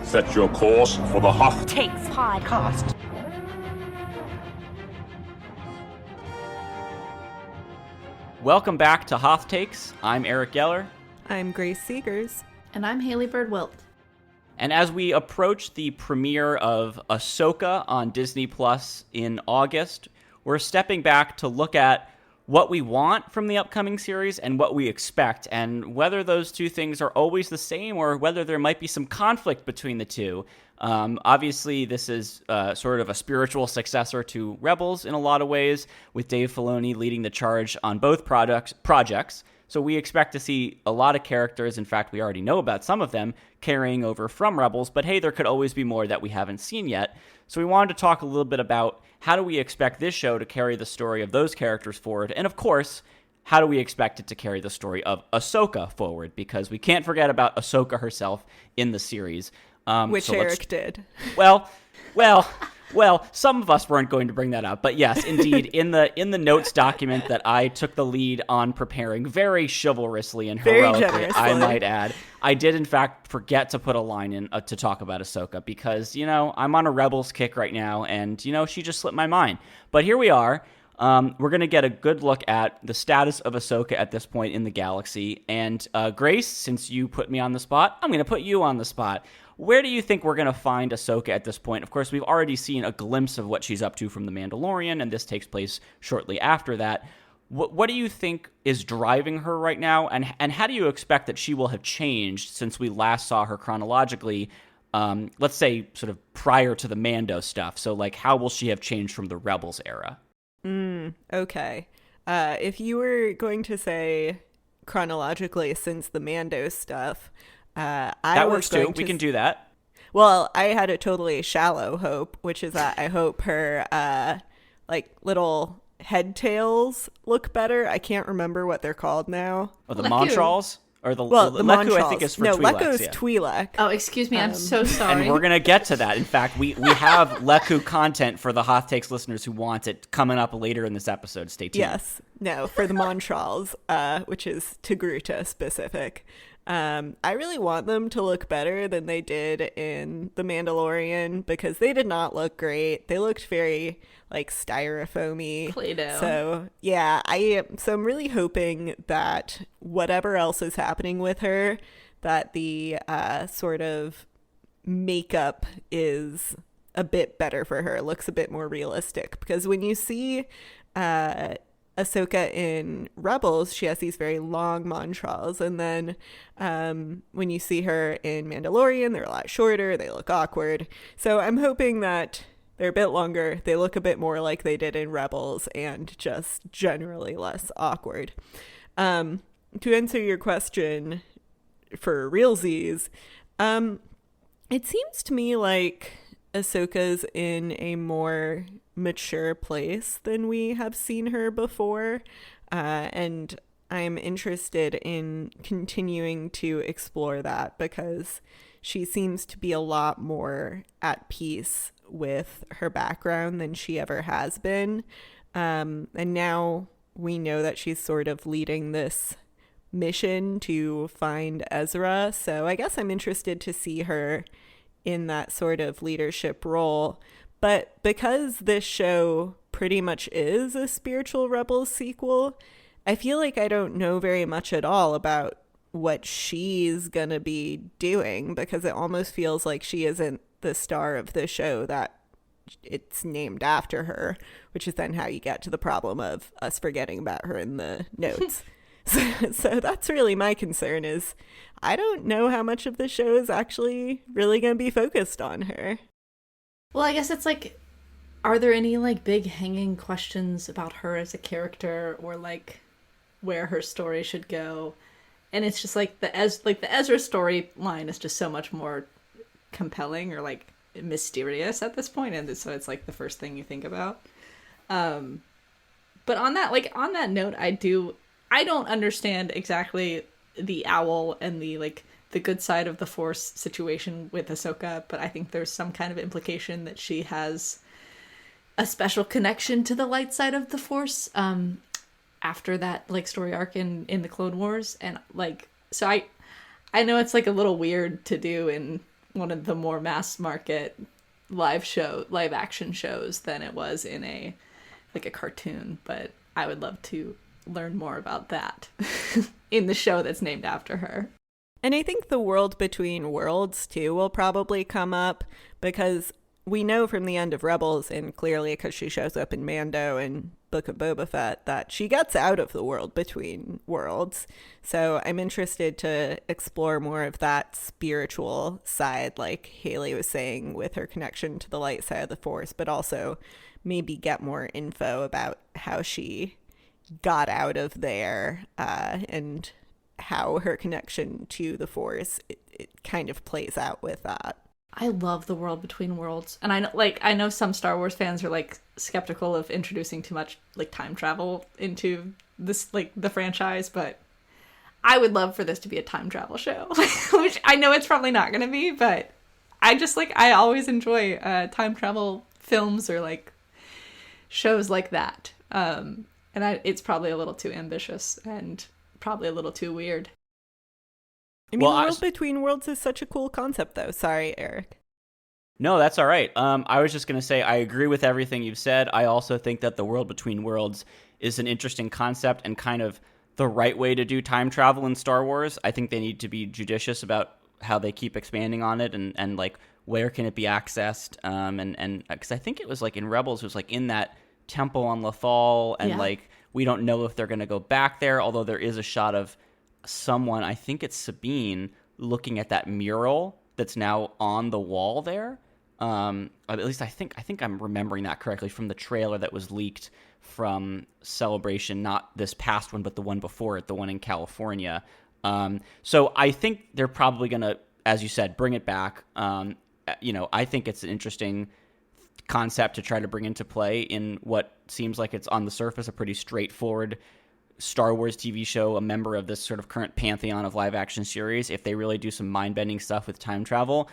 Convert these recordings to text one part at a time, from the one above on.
Set your course for the Hoth Takes podcast. Welcome back to Hoth Takes. I'm Eric Geller. I'm Grace Seegers. And I'm Haley Bird-Wilt. And as we approach the premiere of Ahsoka on Disney Plus in August, we're stepping back to look at what we want from the upcoming series and what we expect, and whether those two things are always the same or whether there might be some conflict between the two. Obviously, this is sort of a spiritual successor to Rebels in a lot of ways, with Dave Filoni leading the charge on both projects. So we expect to see a lot of characters, in fact, we already know about some of them, carrying over from Rebels, but hey, there could always be more that we haven't seen yet. So we wanted to talk a little bit about how do we expect this show to carry the story of those characters forward, and of course, how do we expect it to carry the story of Ahsoka forward, because we can't forget about Ahsoka herself in the series. Which Eric did. Well, some of us weren't going to bring that up, but yes, indeed, in the notes document that I took the lead on preparing very chivalrously and heroically, I might add, I did in fact forget to put a line in to talk about Ahsoka because, I'm on a Rebels kick right now, and, she just slipped my mind. But here we are. We're going to get a good look at the status of Ahsoka at this point in the galaxy. And Grace, since you put me on the spot, I'm going to put you on the spot. Where do you think we're going to find Ahsoka at this point? Of course, we've already seen a glimpse of what she's up to from The Mandalorian, and this takes place shortly after that. What do you think is driving her right now, and how do you expect that she will have changed since we last saw her chronologically, let's say sort of prior to the Mando stuff? So, how will she have changed from the Rebels era? Okay. If you were going to say chronologically since the Mando stuff, that works too. We can do that. Well, I had a totally shallow hope, which is that I hope her little head tails look better. I can't remember what they're called now. Oh, the montrals? Or the lekku, montrals. I think is for Twi'leks. No, lekku's Twi'lek. Oh, excuse me. I'm so sorry. And we're going to get to that. In fact, we have lekku content for the Hoth Takes listeners who want it coming up later in this episode. Stay tuned. Yes. No, for the montrals, which is Togruta specific. I really want them to look better than they did in The Mandalorian because they did not look great. They looked very styrofoamy. Play-Doh. So yeah, I'm really hoping that whatever else is happening with her, that the sort of makeup is a bit better for her, looks a bit more realistic. Because when you see Ahsoka in Rebels, she has these very long montrals, and then when you see her in Mandalorian, they're a lot shorter, they look awkward. So I'm hoping that they're a bit longer, they look a bit more like they did in Rebels, and just generally less awkward. To answer your question for realsies, it seems to me like Ahsoka's in a more mature place than we have seen her before, and I'm interested in continuing to explore that because she seems to be a lot more at peace with her background than she ever has been, and now we know that she's sort of leading this mission to find Ezra, so I guess I'm interested to see her in that sort of leadership role. But because this show pretty much is a spiritual Rebels sequel, I feel like I don't know very much at all about what she's gonna be doing, because it almost feels like she isn't the star of the show that it's named after her, which is then how you get to the problem of us forgetting about her in the notes. So that's really my concern, is I don't know how much of the show is actually really going to be focused on her. Well, I guess it's are there any big hanging questions about her as a character, or where her story should go? And it's just the Ezra storyline is just so much more compelling or mysterious at this point, and so it's the first thing you think about. But on that note, I don't understand exactly the owl and the good side of the Force situation with Ahsoka, but I think there's some kind of implication that she has a special connection to the light side of the Force after that story arc in the Clone Wars, and So I know it's like a little weird to do in one of the more mass market live action shows than it was in a cartoon, but I would love to learn more about that in the show that's named after her. And I think the world between worlds too will probably come up, because we know from the end of Rebels, and clearly because she shows up in Mando and Book of Boba Fett, that she gets out of the world between worlds. So I'm interested to explore more of that spiritual side, like Haley was saying, with her connection to the light side of the Force, but also maybe get more info about how she got out of there, and how her connection to the Force it kind of plays out with that. I love the world between worlds, and I know some Star Wars fans are like skeptical of introducing too much like time travel into this, like, the franchise, but I would love for this to be a time travel show, which I know it's probably not going to be, but I always enjoy time travel films or like shows like that, and it's probably a little too ambitious and probably a little too weird. I mean, the world between worlds is such a cool concept, though. Sorry, Eric. No, that's all right. I was just going to say I agree with everything you've said. I also think that the world between worlds is an interesting concept and kind of the right way to do time travel in Star Wars. I think they need to be judicious about how they keep expanding on it and like where can it be accessed. And because I think it was like in Rebels, it was like in that temple on Lothal, and like we don't know if they're going to go back there, although there is a shot of someone, I think it's Sabine, looking at that mural that's now on the wall there. At least I think I'm remembering that correctly from the trailer that was leaked from Celebration, not this past one, but the one before it, the one in California. So I think they're probably going to, as you said, bring it back. I think it's an interesting concept to try to bring into play in what seems like it's on the surface a pretty straightforward Star Wars TV show, a member of this sort of current pantheon of live action series. If they really do some mind-bending stuff with time travel,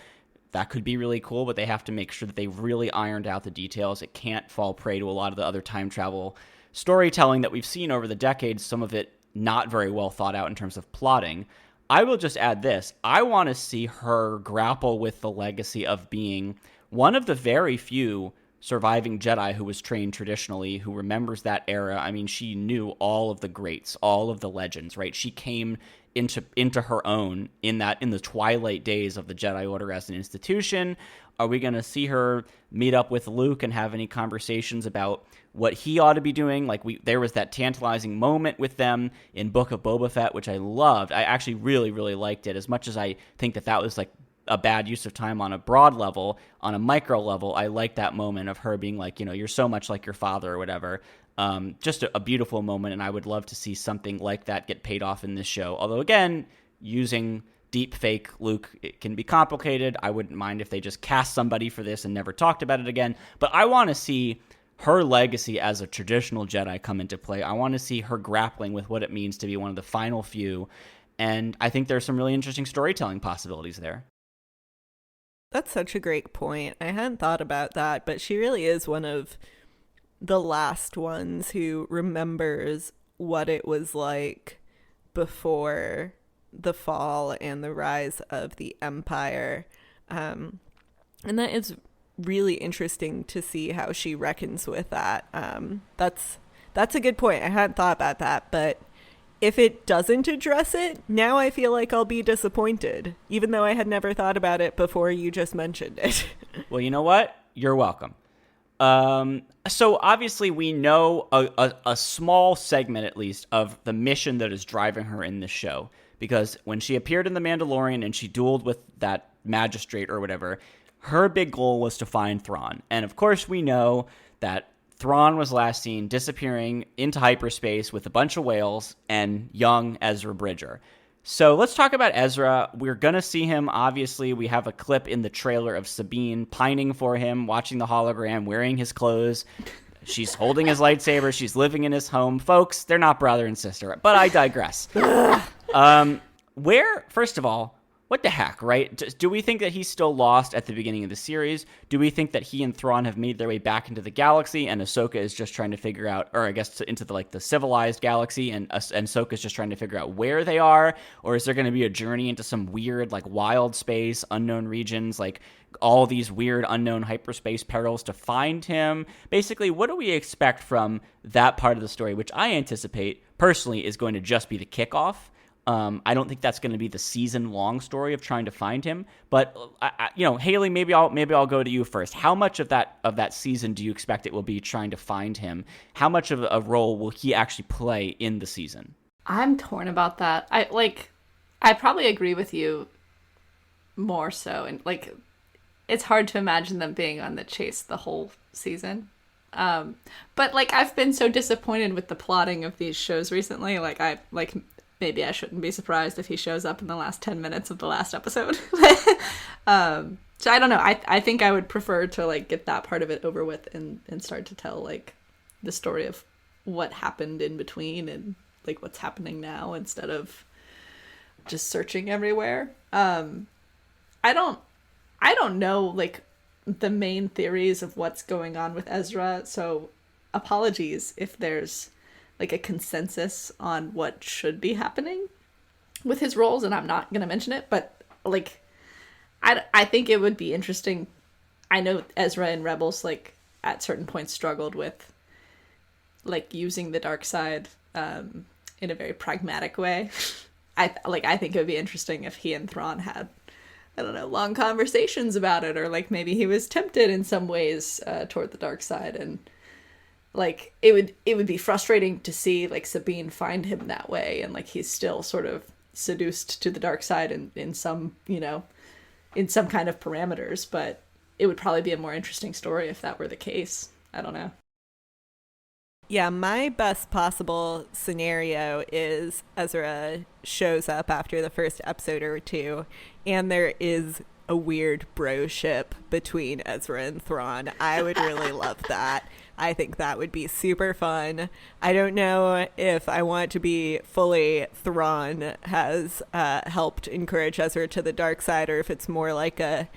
that could be really cool, but they have to make sure that they've really ironed out the details. It can't fall prey to a lot of the other time travel storytelling that we've seen over the decades, some of it not very well thought out in terms of plotting. I will just add this. I want to see her grapple with the legacy of being one of the very few surviving Jedi who was trained traditionally, who remembers that era. I mean, she knew all of the greats, all of the legends, right? She came into her own in the twilight days of the Jedi Order as an institution. Are we going to see her meet up with Luke and have any conversations about what he ought to be doing? Like there was that tantalizing moment with them in Book of Boba Fett, which I loved. I actually really, really liked it, as much as I think that was like a bad use of time on a broad level. On a micro level, I like that moment of her being like, you're so much like your father or whatever. Just a beautiful moment, and I would love to see something like that get paid off in this show. Although, again, using deep fake Luke, it can be complicated. I wouldn't mind if they just cast somebody for this and never talked about it again. But I want to see her legacy as a traditional Jedi come into play. I want to see her grappling with what it means to be one of the final few. And I think there's some really interesting storytelling possibilities there. That's such a great point. I hadn't thought about that, but she really is one of the last ones who remembers what it was like before the fall and the rise of the Empire. And that is really interesting to see how she reckons with that. That's a good point. I hadn't thought about that, but if it doesn't address it, now I feel like I'll be disappointed, even though I had never thought about it before you just mentioned it. Well, you know what? You're welcome. So obviously we know a small segment, at least, of the mission that is driving her in this show. Because when she appeared in The Mandalorian and she dueled with that magistrate or whatever, her big goal was to find Thrawn. And of course we know that Thrawn was last seen disappearing into hyperspace with a bunch of whales and young Ezra Bridger. So let's talk about Ezra. We're going to see him, obviously. We have a clip in the trailer of Sabine pining for him, watching the hologram, wearing his clothes. She's holding his lightsaber. She's living in his home. Folks, they're not brother and sister, but I digress. First of all, what the heck, right? Do we think that he's still lost at the beginning of the series? Do we think that he and Thrawn have made their way back into the galaxy, and Ahsoka is just trying to figure out, or I guess into the civilized galaxy, and Ahsoka is just trying to figure out where they are? Or is there going to be a journey into some weird, like, wild space, unknown regions, like all these weird unknown hyperspace perils to find him? Basically, what do we expect from that part of the story, which I anticipate personally is going to just be the kickoff? I don't think that's going to be the season-long story of trying to find him. But Haley, maybe I'll go to you first. How much of that season do you expect it will be trying to find him? How much of a role will he actually play in the season? I'm torn about that. I probably agree with you more so, and like, it's hard to imagine them being on the chase the whole season. But like, I've been so disappointed with the plotting of these shows recently. Maybe I shouldn't be surprised if he shows up in the last 10 minutes of the last episode. So I don't know. I think I would prefer to like get that part of it over with and start to tell like the story of what happened in between and like what's happening now instead of just searching everywhere. I don't know like the main theories of what's going on with Ezra. So apologies if there's like a consensus on what should be happening with his roles, and I'm not going to mention it, but like, I think it would be interesting. I know Ezra in Rebels, like, at certain points struggled with, like, using the dark side in a very pragmatic way. I think it would be interesting if he and Thrawn had, I don't know, long conversations about it, or like maybe he was tempted in some ways toward the dark side, and like it would be frustrating to see like Sabine find him that way, and like he's still sort of seduced to the dark side in some, in some kind of parameters, but it would probably be a more interesting story if that were the case. I don't know. Yeah, my best possible scenario is Ezra shows up after the first episode or two, and there is a weird bro-ship between Ezra and Thrawn. I would really love that. I think that would be super fun. I don't know if I want it to be fully Thrawn has helped encourage Ezra to the dark side, or if it's more like a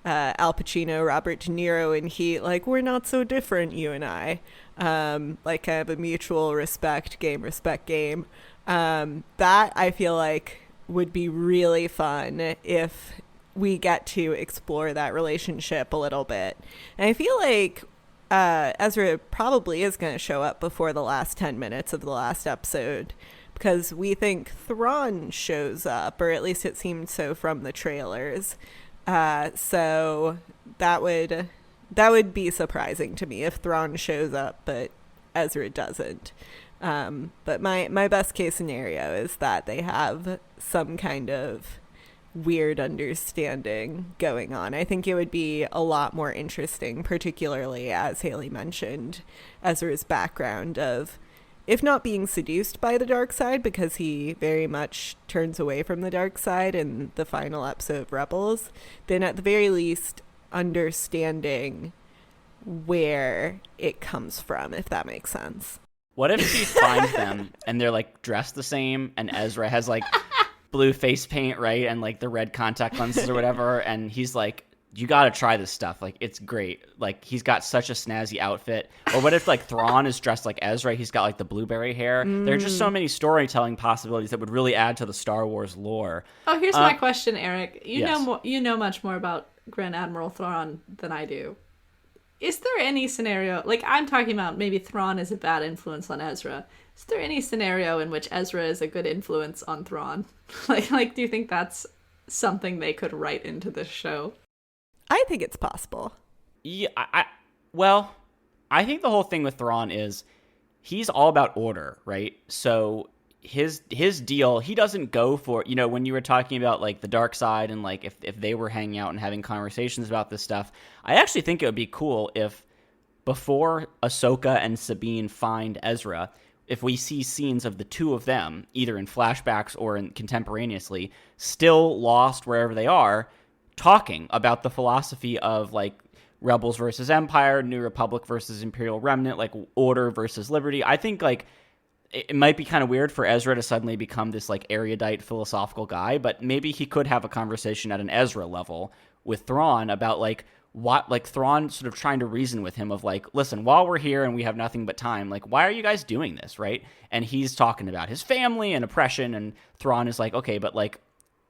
Al Pacino, Robert De Niro, and he, like, we're not so different, you and I. Like kind of a mutual respect game. That I feel like would be really fun if we get to explore that relationship a little bit. And I feel like Ezra probably is going to show up before the last 10 minutes of the last episode, because we think Thrawn shows up, or at least it seemed so from the trailers. So that would be surprising to me if Thrawn shows up but Ezra doesn't. But my best case scenario is that they have some kind of weird understanding going on. I think it would be a lot more interesting, particularly as Haley mentioned, Ezra's background of, if not being seduced by the dark side, because he very much turns away from the dark side in the final episode of Rebels, then at the very least understanding where it comes from, if that makes sense. What if she finds them and they're like dressed the same, and Ezra has like blue face paint, right, and like the red contact lenses or whatever, and he's like, you gotta try this stuff, like it's great, like he's got such a snazzy outfit? Or what if like Thrawn is dressed like Ezra, he's got like the blueberry hair? There are just so many storytelling possibilities that would really add to the Star Wars lore. Oh, here's my question, Eric. Yes. You know much more about Grand Admiral Thrawn than I do. Is there any scenario, like I'm talking about maybe Thrawn is a bad influence on Ezra. Is there any scenario in which Ezra is a good influence on Thrawn? like do you think that's something they could write into this show? I think it's possible. Yeah, I think the whole thing with Thrawn is he's all about order, right? So his deal, he doesn't go for, when you were talking about like the dark side and like if they were hanging out and having conversations about this stuff, I actually think it would be cool if before Ahsoka and Sabine find Ezra, if we see scenes of the two of them, either in flashbacks or contemporaneously, still lost wherever they are, talking about the philosophy of like Rebels versus Empire, New Republic versus Imperial Remnant, like order versus liberty. I think like it might be kind of weird for Ezra to suddenly become this like erudite philosophical guy, but maybe he could have a conversation at an Ezra level with Thrawn about like what, like Thrawn sort of trying to reason with him of like, listen, while we're here and we have nothing but time, like, why are you guys doing this, right? And he's talking about his family and oppression, and Thrawn is like, okay, but like,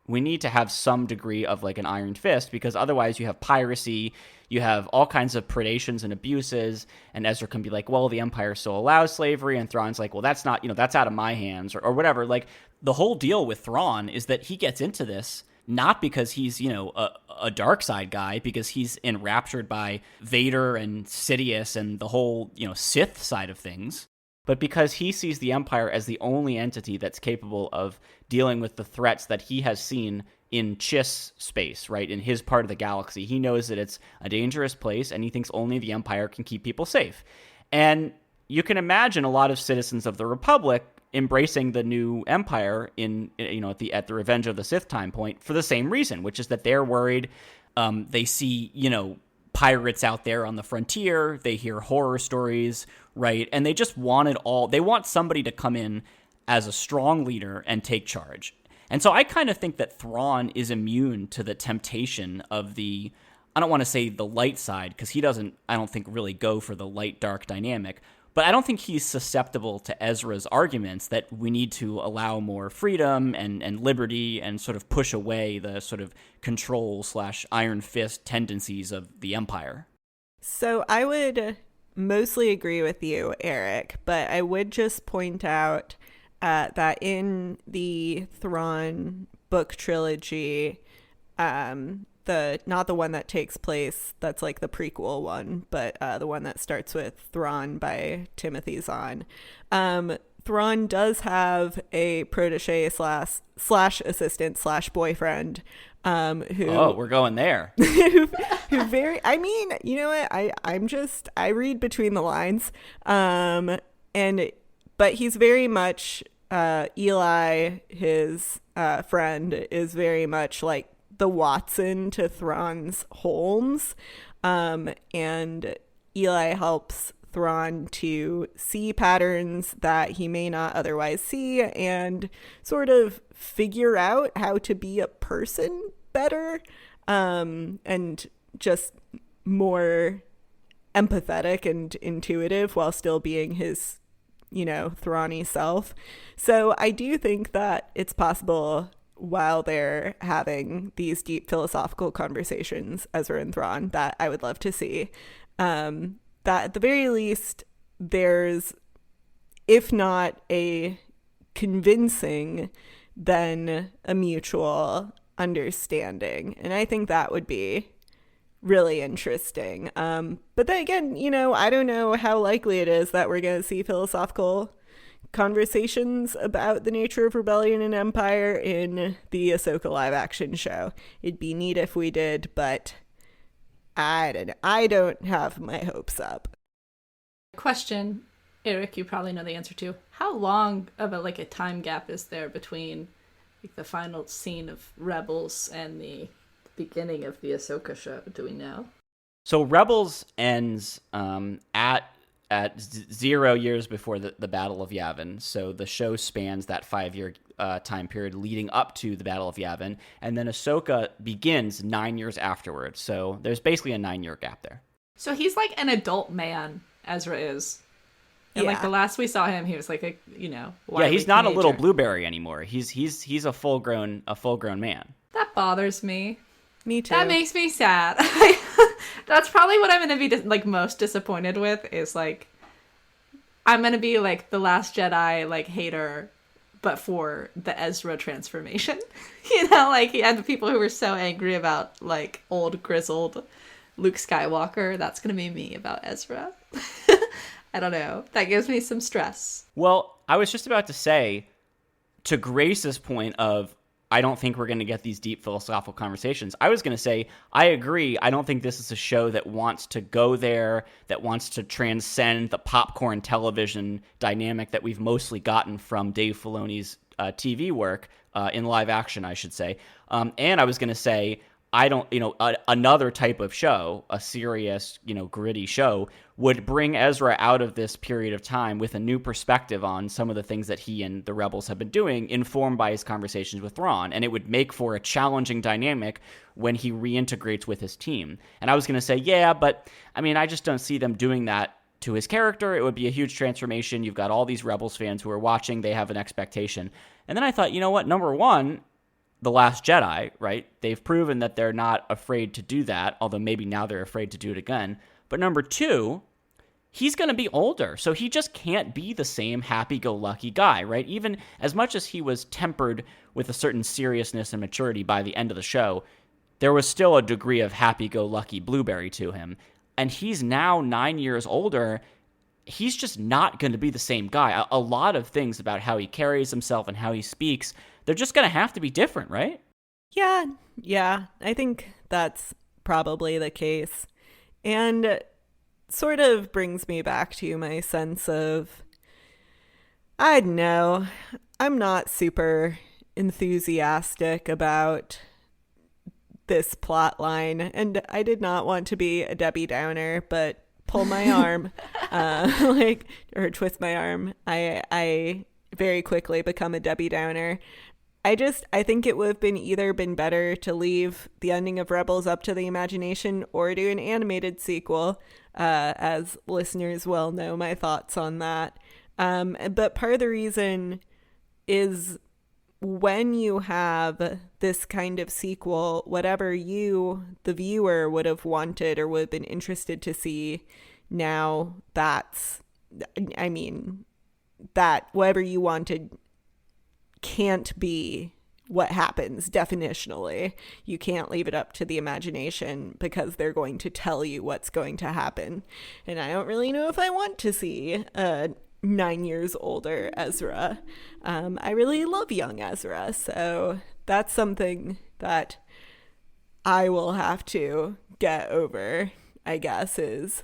we need to have some degree of like an iron fist, because otherwise you have piracy, you have all kinds of predations and abuses, and Ezra can be like, well, the Empire still allows slavery, and Thrawn's like, well, that's not, that's out of my hands, or whatever. Like, the whole deal with Thrawn is that he gets into this not because he's, a dark side guy, because he's enraptured by Vader and Sidious and the whole, Sith side of things, but because he sees the Empire as the only entity that's capable of dealing with the threats that he has seen in Chiss space, right? In his part of the galaxy. He knows that it's a dangerous place, and he thinks only the Empire can keep people safe. And you can imagine a lot of citizens of the Republic embracing the new Empire at the Revenge of the Sith time point for the same reason, which is that they're worried. They see, pirates out there on the frontier. They hear horror stories, right? And they just want it all. They want somebody to come in as a strong leader and take charge. And so I kind of think that Thrawn is immune to the temptation of the, I don't want to say the light side, because he doesn't, I don't think, really go for the light-dark dynamic. But I don't think he's susceptible to Ezra's arguments that we need to allow more freedom and liberty and sort of push away the sort of control/iron fist tendencies of the Empire. So I would mostly agree with you, Eric, but I would just point out that in the Thrawn book trilogy, not the one that takes place, that's like the prequel one, but the one that starts with Thrawn by Timothy Zahn. Thrawn does have a protege slash assistant slash boyfriend who... Oh, we're going there. who very... I mean, you know what? I read between the lines. But he's very much... Eli, his friend, is very much like the Watson to Thrawn's Holmes, and Eli helps Thrawn to see patterns that he may not otherwise see and sort of figure out how to be a person better, and just more empathetic and intuitive while still being his, Thrawny self. So I do think that it's possible, while they're having these deep philosophical conversations, Ezra and Thrawn, that I would love to see. That at the very least, there's, if not a convincing, then a mutual understanding. And I think that would be really interesting. But then again, I don't know how likely it is that we're going to see philosophical conversations about the nature of rebellion and empire in the Ahsoka live action show. It'd be neat if we did, but I don't have my hopes up. Question, Eric, you probably know the answer to. How long of a time gap is there between the final scene of Rebels and the beginning of the Ahsoka show? Do we know? So Rebels ends at 0 years before the Battle of Yavin. So the show spans that 5-year time period leading up to the Battle of Yavin. And then Ahsoka begins 9 years afterwards. So there's basically a 9-year gap there. So he's like an adult man, Ezra is. And the last we saw him, he was like yeah, he's not a little blueberry anymore. He's a full grown man. That bothers me. Me too. That makes me sad. That's probably what I'm going to be most disappointed with, is I'm going to be the Last Jedi hater, but for the Ezra transformation. He had the people who were so angry about old grizzled Luke Skywalker. That's going to be me about Ezra. I don't know. That gives me some stress. Well, I was just about to say, to Grace's point of, I don't think we're going to get these deep philosophical conversations, I was going to say, I agree. I don't think this is a show that wants to go there, that wants to transcend the popcorn television dynamic that we've mostly gotten from Dave Filoni's TV work, in live action, I should say. And I was going to say, I don't, another type of show, a serious, gritty show, would bring Ezra out of this period of time with a new perspective on some of the things that he and the rebels have been doing, informed by his conversations with Thrawn. And it would make for a challenging dynamic when he reintegrates with his team. And I was going to say, yeah, but I just don't see them doing that to his character. It would be a huge transformation. You've got all these Rebels fans who are watching. They have an expectation. And then I thought, you know what? Number one, The Last Jedi, right? They've proven that they're not afraid to do that, although maybe now they're afraid to do it again. But number two, he's going to be older, so he just can't be the same happy-go-lucky guy, right? Even as much as he was tempered with a certain seriousness and maturity by the end of the show, there was still a degree of happy-go-lucky blueberry to him. And he's now 9 years older. He's just not going to be the same guy. A lot of things about how he carries himself and how he speaks, they're just going to have to be different, right? Yeah, I think that's probably the case. And sort of brings me back to my sense of, I don't know, I'm not super enthusiastic about this plot line, and I did not want to be a Debbie Downer, but pull my arm, or twist my arm. I very quickly become a Debbie Downer. I think it would have been better to leave the ending of Rebels up to the imagination or do an animated sequel, as listeners well know my thoughts on that. But part of the reason is when you have this kind of sequel, whatever you, the viewer, would have wanted or would have been interested to see, now that whatever you wanted can't be what happens definitionally. You can't leave it up to the imagination because they're going to tell you what's going to happen. And I don't really know if I want to see 9 years older Ezra. I really love young Ezra, so that's something that I will have to get over, I guess, is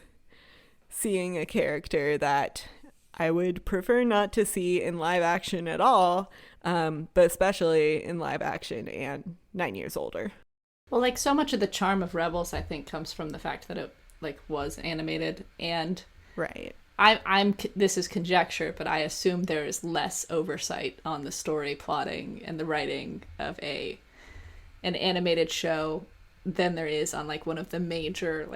seeing a character that I would prefer not to see in live action at all, but especially in live action and 9 years older. Well, like, so much of the charm of Rebels, I think, comes from the fact that it was animated, and right. This is conjecture, but I assume there is less oversight on the story plotting and the writing of an animated show than there is on one of the major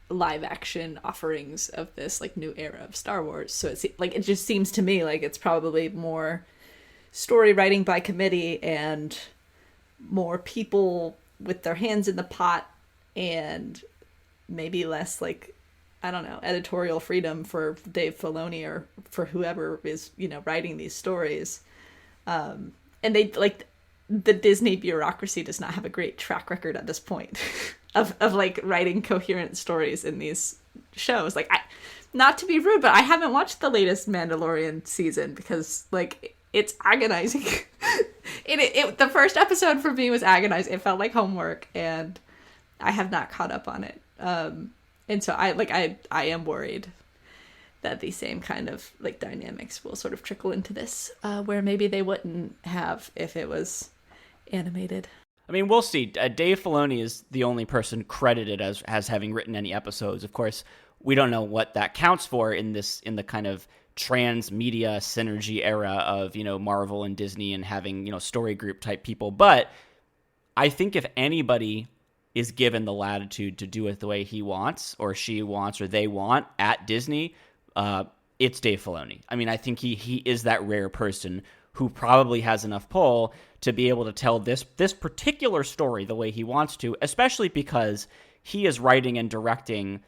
live action offerings of this new era of Star Wars. So it just seems to me like it's probably more story writing by committee and more people with their hands in the pot, and maybe less I don't know, editorial freedom for Dave Filoni or for whoever is, writing these stories. And they, the Disney bureaucracy does not have a great track record at this point of writing coherent stories in these shows. Not to be rude, but I haven't watched the latest Mandalorian season because, it's agonizing. The first episode for me was agonizing. It felt like homework, and I have not caught up on it. And so I am worried that the same kind of dynamics will sort of trickle into this, where maybe they wouldn't have if it was animated. We'll see. Dave Filoni is the only person credited as having written any episodes. Of course, we don't know what that counts for in the kind of transmedia synergy era of Marvel and Disney and having story group type people. But I think if anybody is given the latitude to do it the way he wants or she wants or they want at Disney, it's Dave Filoni. I think he is that rare person who probably has enough pull to be able to tell this particular story the way he wants to, especially because he is writing and directing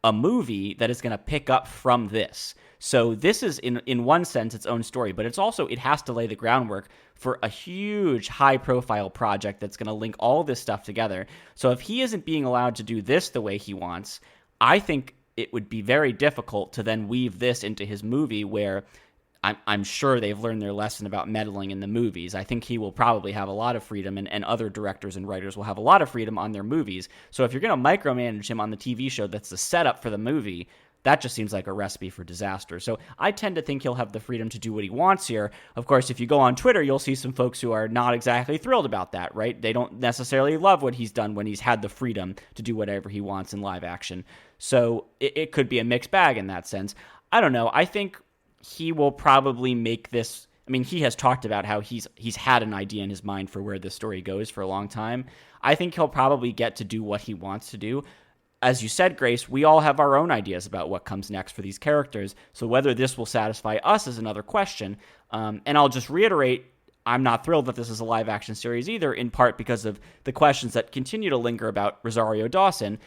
a movie that is going to pick up from this. So this is, in one sense, its own story, but it has to lay the groundwork for a huge high-profile project that's going to link all this stuff together. So if he isn't being allowed to do this the way he wants, I think it would be very difficult to then weave this into his movie where I'm sure they've learned their lesson about meddling in the movies. I think he will probably have a lot of freedom, and other directors and writers will have a lot of freedom on their movies. So if you're going to micromanage him on the TV show that's the setup for the movie, that just seems like a recipe for disaster. So I tend to think he'll have the freedom to do what he wants here. Of course, if you go on Twitter, you'll see some folks who are not exactly thrilled about that, right? They don't necessarily love what he's done when he's had the freedom to do whatever he wants in live action. So it could be a mixed bag in that sense. I don't know. I think he will probably make this. I mean, he has talked about how he's had an idea in his mind for where this story goes for a long time. I think he'll probably get to do what he wants to do. As you said, Grace, we all have our own ideas about what comes next for these characters. So whether this will satisfy us is another question. And I'll just reiterate, I'm not thrilled that this is a live action series either, in part because of the questions that continue to linger about Rosario Dawson.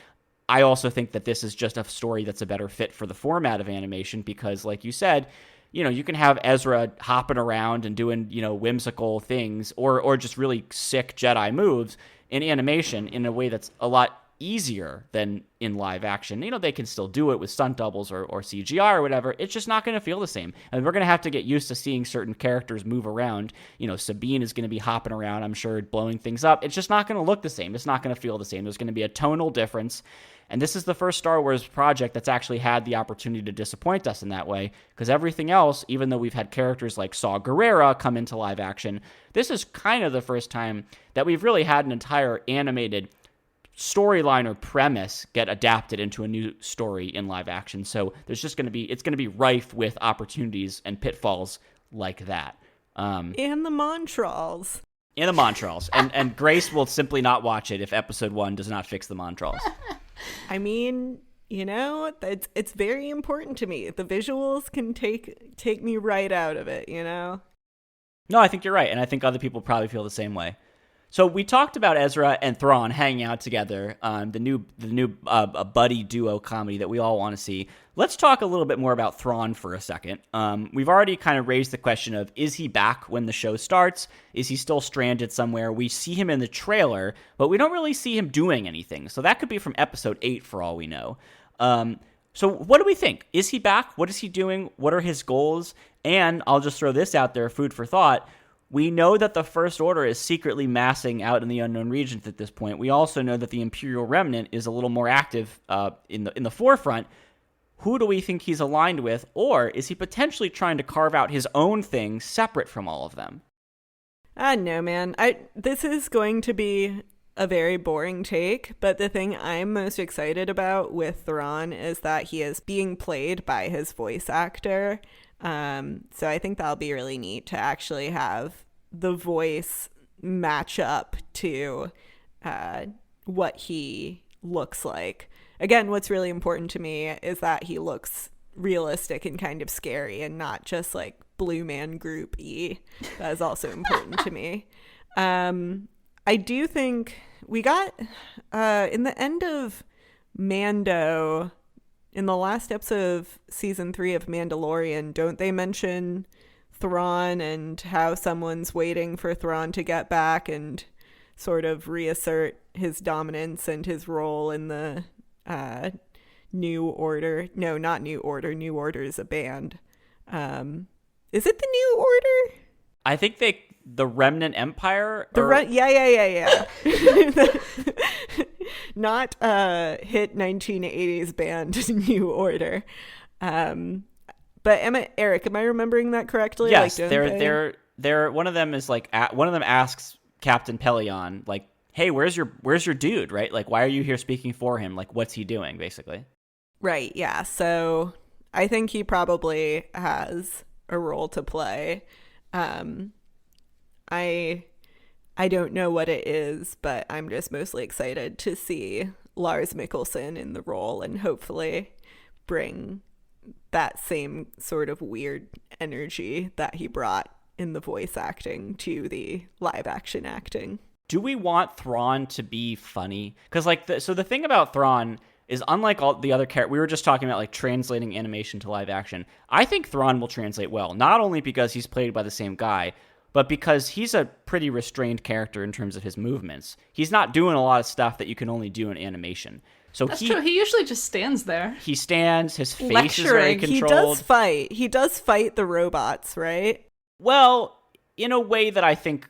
I also think that this is just a story that's a better fit for the format of animation because, like you said, you can have Ezra hopping around and doing, whimsical things or just really sick Jedi moves in animation in a way that's a lot easier than in live action. They can still do it with stunt doubles or CGI or whatever. It's just not going to feel the same. And we're going to have to get used to seeing certain characters move around. Sabine is going to be hopping around, I'm sure, blowing things up. It's just not going to look the same. It's not going to feel the same. There's going to be a tonal difference. And this is the first Star Wars project that's actually had the opportunity to disappoint us in that way, because everything else, even though we've had characters like Saw Gerrera come into live action, this is kind of the first time that we've really had an entire animated storyline or premise get adapted into a new story in live action. So there's just going to be rife with opportunities and pitfalls like that. And the montrals. And Grace will simply not watch it if episode 1 does not fix the montrals. I mean, it's very important to me. The visuals can take me right out of it, No, I think you're right, and I think other people probably feel the same way. So we talked about Ezra and Thrawn hanging out together, the new buddy duo comedy that we all want to see. Let's talk a little bit more about Thrawn for a second. We've already kind of raised the question of, is he back when the show starts? Is he still stranded somewhere? We see him in the trailer, but we don't really see him doing anything. So that could be from episode 8 for all we know. So what do we think? Is he back? What is he doing? What are his goals? And I'll just throw this out there, food for thought. We know that the First Order is secretly massing out in the unknown regions at this point. We also know that the Imperial Remnant is a little more active in the forefront. Who do we think he's aligned with? Or is he potentially trying to carve out his own thing separate from all of them? No, man. This is going to be a very boring take, but the thing I'm most excited about with Thrawn is that he is being played by his voice actor. So I think that'll be really neat to actually have the voice match up to what he looks like. Again, what's really important to me is that he looks realistic and kind of scary and not just like Blue Man Group-y. That is also important to me. I do think we got in the end of Mando, in the last episode of season 3 of Mandalorian, don't they mention Thrawn and how someone's waiting for Thrawn to get back and sort of reassert his dominance and his role in the New Order? No, not New Order. New Order is a band. Is it the New Order? I think the Remnant Empire? Yeah. Not hit 1980s band New Order. But Eric, am I remembering that correctly? Yes, they're one of them is like one of them asks Captain Pelion, like, "Hey, where's your dude?" Right? Like, why are you here speaking for him? Like, what's he doing, basically? Right. Yeah. So I think he probably has a role to play. I don't know what it is, but I'm just mostly excited to see Lars Mikkelsen in the role and hopefully bring that same sort of weird energy that he brought in the voice acting to the live action acting. Do we want Thrawn to be funny? Because the thing about Thrawn is, unlike all the other characters, we were just talking about like translating animation to live action. I think Thrawn will translate well, not only because he's played by the same guy, but because he's a pretty restrained character in terms of his movements. He's not doing a lot of stuff that you can only do in animation. So That's true. He usually just stands there. He stands. His face is very controlled. He does fight the robots, right? Well, in a way that I think,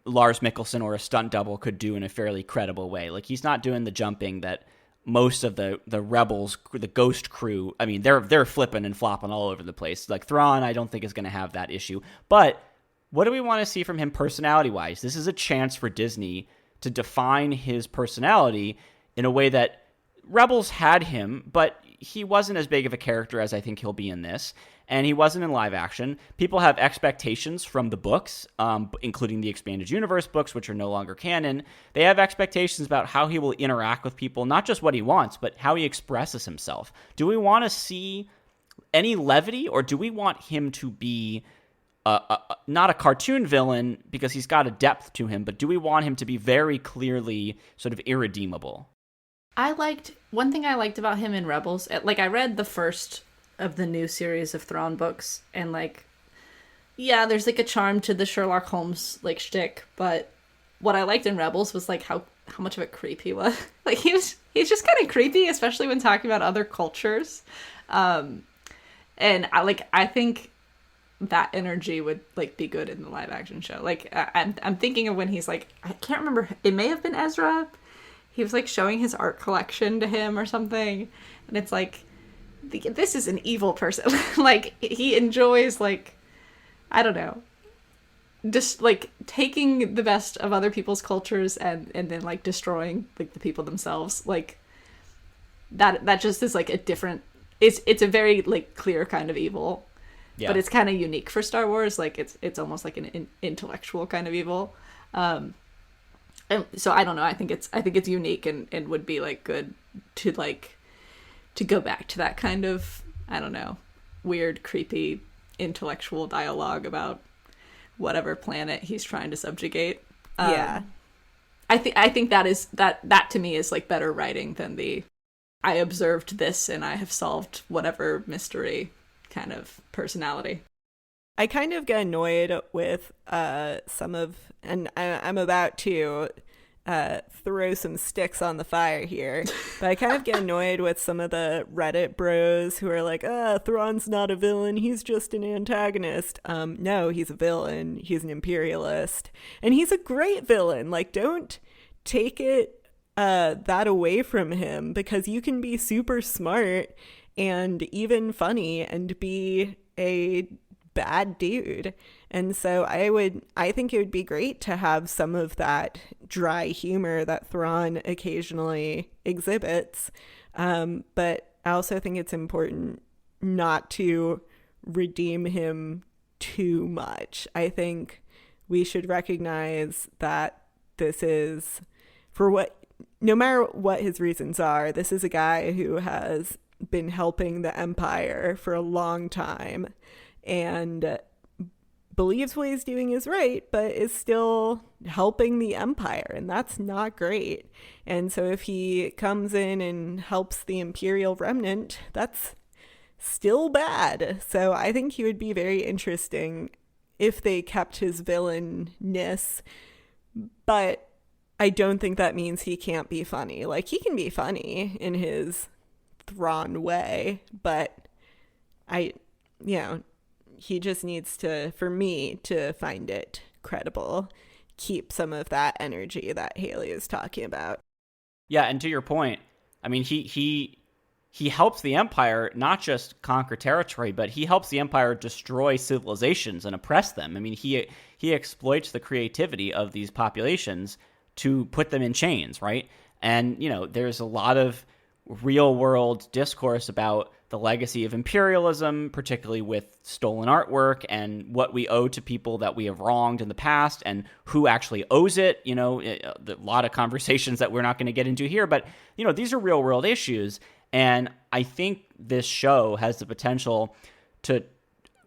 Lars Mikkelsen or a stunt double could do in a fairly credible way. Like, he's not doing the jumping that most of the rebels, the ghost crew, I mean, they're flipping and flopping all over the place. Like Thrawn, I don't think is going to have that issue. But what do we want to see from him personality-wise? This is a chance for Disney to define his personality in a way that Rebels had him, but he wasn't as big of a character as I think he'll be in this, and he wasn't in live action. People have expectations from the books, including the Expanded Universe books, which are no longer canon. They have expectations about how he will interact with people, not just what he wants, but how he expresses himself. Do we want to see any levity, or do we want him to be not a cartoon villain because he's got a depth to him, but do we want him to be very clearly sort of irredeemable? One thing I liked about him in Rebels, like I read the first of the new series of Thrawn books, and like, yeah, there's like a charm to the Sherlock Holmes like shtick, but what I liked in Rebels was like how much of a creep he was. Like he's just kind of creepy, especially when talking about other cultures. And I think that energy would like be good in the live action show. Like I'm thinking of when he's like, I can't remember, it may have been Ezra. He was like showing his art collection to him or something, and it's like, this is an evil person. Like he enjoys like, I don't know, just like taking the best of other people's cultures and then like destroying like the people themselves. Like that just is like a different, it's a very like clear kind of evil. Yeah. But it's kind of unique for Star Wars. Like it's almost like an intellectual kind of evil. And so I don't know. I think it's unique and would be like good to go back to that kind of, I don't know, weird, creepy, intellectual dialogue about whatever planet he's trying to subjugate. Yeah. I think that to me is like better writing than the I observed this and I have solved whatever mystery kind of personality. I kind of get annoyed with some of, and I'm about to throw some sticks on the fire here, but I kind of get annoyed with some of the Reddit bros who are like, Thrawn's not a villain, he's just an antagonist. No, he's a villain, he's an imperialist, and he's a great villain. Like, don't take it that away from him, because you can be super smart and even funny and be a bad dude. And so I think it would be great to have some of that dry humor that Thrawn occasionally exhibits. But I also think it's important not to redeem him too much. I think we should recognize that this is, no matter what his reasons are, this is a guy who has been helping the Empire for a long time and believes what he's doing is right, but is still helping the Empire, and that's not great. And so if he comes in and helps the Imperial remnant, that's still bad. So I think he would be very interesting if they kept his villainness, but I don't think that means he can't be funny. Like, he can be funny in his Thrawn way, but he just needs to, for me, to find it credible, keep some of that energy that Haley is talking about. Yeah, and to your point, I mean, he helps the Empire not just conquer territory, but he helps the Empire destroy civilizations and oppress them. I mean, he exploits the creativity of these populations to put them in chains, right? And, there's a lot of real-world discourse about the legacy of imperialism, particularly with stolen artwork and what we owe to people that we have wronged in the past and who actually owes it. A lot of conversations that we're not going to get into here, but, these are real-world issues. And I think this show has the potential to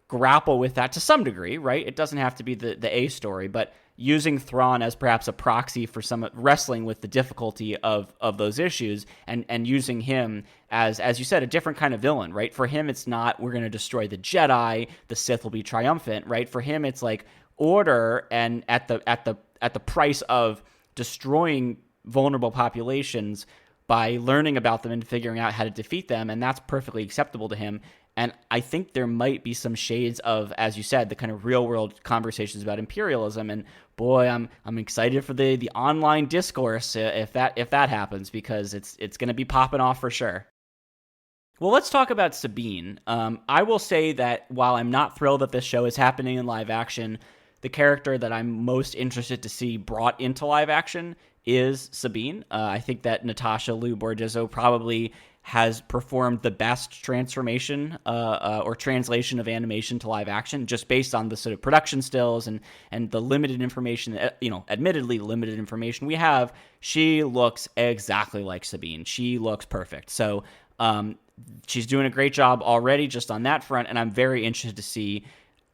grapple with that to some degree, right? It doesn't have to be the A story, but using Thrawn as perhaps a proxy for some wrestling with the difficulty of those issues, and using him as you said, a different kind of villain, right? For him, it's not, we're going to destroy the Jedi, the Sith will be triumphant, right? For him, it's like order, and at the price of destroying vulnerable populations, by learning about them and figuring out how to defeat them, and that's perfectly acceptable to him. And I think there might be some shades of, as you said, the kind of real world conversations about imperialism. And boy, I'm excited for the online discourse if that happens, because it's going to be popping off for sure. Well, let's talk about Sabine. I will say that while I'm not thrilled that this show is happening in live action, the character that I'm most interested to see brought into live action is Sabine. I think that Natasha Liu Bordizzo probably has performed the best transformation or translation of animation to live action, just based on the sort of production stills and the limited information, admittedly limited information we have. She looks exactly like Sabine. She looks perfect. So she's doing a great job already just on that front, and I'm very interested to see,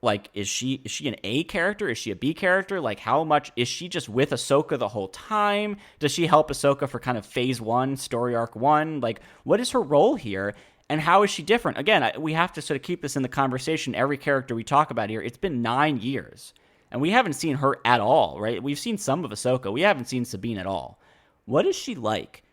like, is she an A character? Is she a B character? Like, how much is she just with Ahsoka the whole time? Does she help Ahsoka for kind of phase 1, story arc 1? Like, what is her role here? And how is she different? Again, we have to sort of keep this in the conversation. Every character we talk about here, it's been 9 years, and we haven't seen her at all, right? We've seen some of Ahsoka. We haven't seen Sabine at all. What is she like?